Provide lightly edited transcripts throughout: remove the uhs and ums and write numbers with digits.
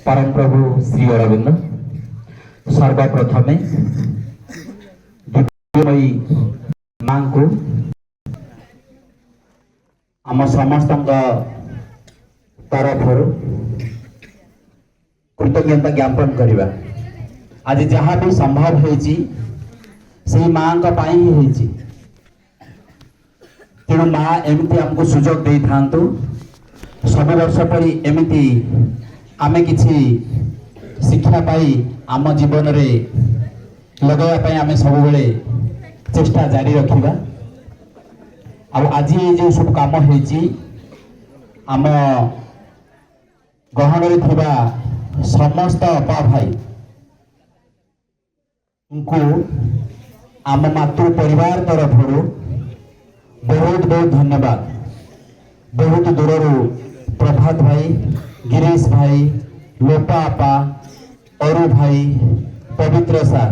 परम प्रभु श्री अरविंद सर्वप्रथमे दिव्यमयी मां को आम समस्त तरफ कृतज्ञता ज्ञापन करवा। आज जहाँ भी संभव होती से माँ का पाई ही होती। तेणु माँ एमती आमको सुजोग दे था सब वर्ष परी एमती आमे किछि शिक्षा पाई आम जीवन रे लगाई आमे सब बेले चेष्टा जारी रखिबा। आज ये जो सब काम होती आम गहन रे थिबा समस्त अपा भाई को आम मातृ परिवार तरफ बहुत बहुत धन्यवाद। बहुत दूर प्रभात भाई, गिरीश भाई, लोपा आपा, अरु भाई, पवित्र सार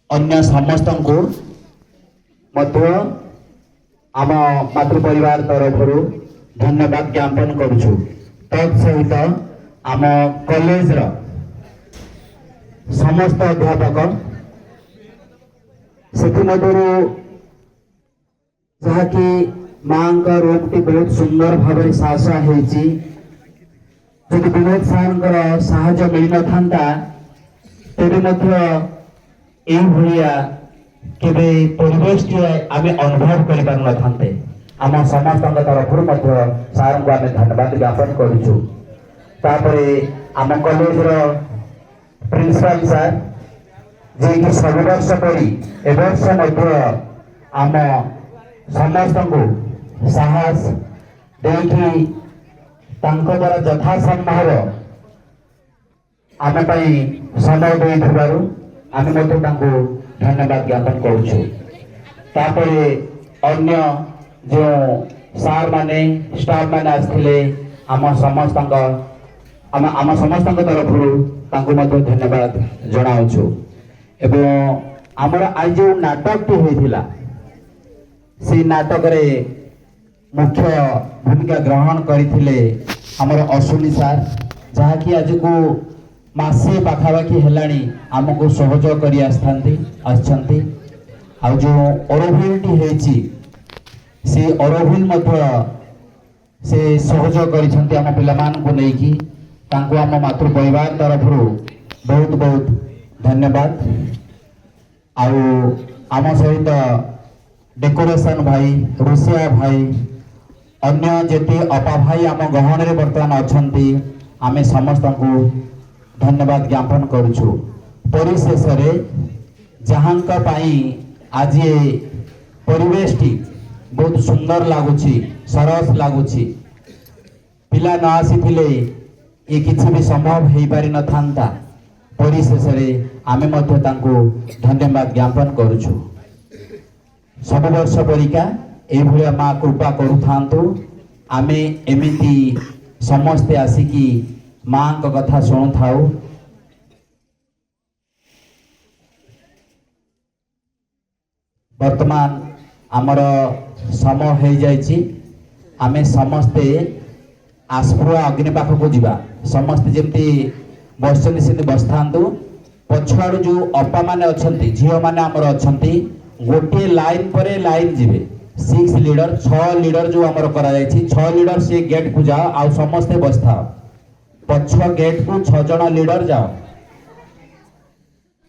अन्य समस्त को मध्य आम मातृ परिवार तरफ धन्यवाद ज्ञापन करुछु। तत्सहित आम कॉलेज रा समस्त अध्यापक जहाँकि माँ का रूमटी बहुत सुंदर भाव सासा होती। जदि विनोद सार साहय मिल न था तेरे भाया केवे परिवेश आम अनुभव कर पार न था। आम समस्त तरफ सार को आम धन्यवाद ज्ञापन करुचु। आम कॉलेज प्रिंसिपल सार जी सब वर्ष परी ए वर्ष आम समस्त को साहस देखी द्वारा यथासंभव आम समय देथिबारु आम धन्यवाद ज्ञापन करुचु। अन्य जो सार माने स्टाफ माने आसथिले आम समस्त तरफ धन्यवाद जनाऊछु। एवं आमर आज जो नाटक होइथिला से नाटक रे मुख्य भूमिका ग्रहण करथिले हमर अश्विनी सार, जहाँकि आज को मासे पाखापाखि हेलाणी आमको सहयोग करी आछंती। आ जो अरोभिलटी होइछि से अरोभिल मध्य से सहयोग करिसंती आम पिलामान को नेकी। तांको आम मातृ परिवार तरफ बहुत बहुत धन्यवाद। आम सहित डेकोरेशन भाई, रोसिया भाई, अन्य जेते अपा भाई आम गहन रे वर्तमान अछंती आमे समस्त को धन्यवाद ज्ञापन करुछु। परिशेष रे जहाँका पाई आज ये परिवेशटी बहुत सुंदर लगुछि, सरस लगुछि। पिला न आसीथिले ये किछि भी संभव हो पारि न थांता। परिशेष रे आमे मध्य तांको धन्यवाद ज्ञापन करुछु। सब वर्ष परिका ए भलिया मां कृपा करू थांतु। आमे एमिति समस्ते आसिकी मां का कथा सुनु थाउ। वर्तमान आमर समय हो जाइछि। आमे समस्ते आसपुरा अग्नि पाख को जीवा। समस्ते जमती बसचंदी से बसथांतु। पछाड़ जो अपा माने अछंती, झियो माने आमर अछंती, गोटे लाइन परे लाइन जीवे। 6 लीडर 6 लीडर जो आमर करा जाइछि, 6 लीडर से गेट को जाओ आ समस्ते बसथाओ। पछ गेट को 6 जण लीडर जाओ।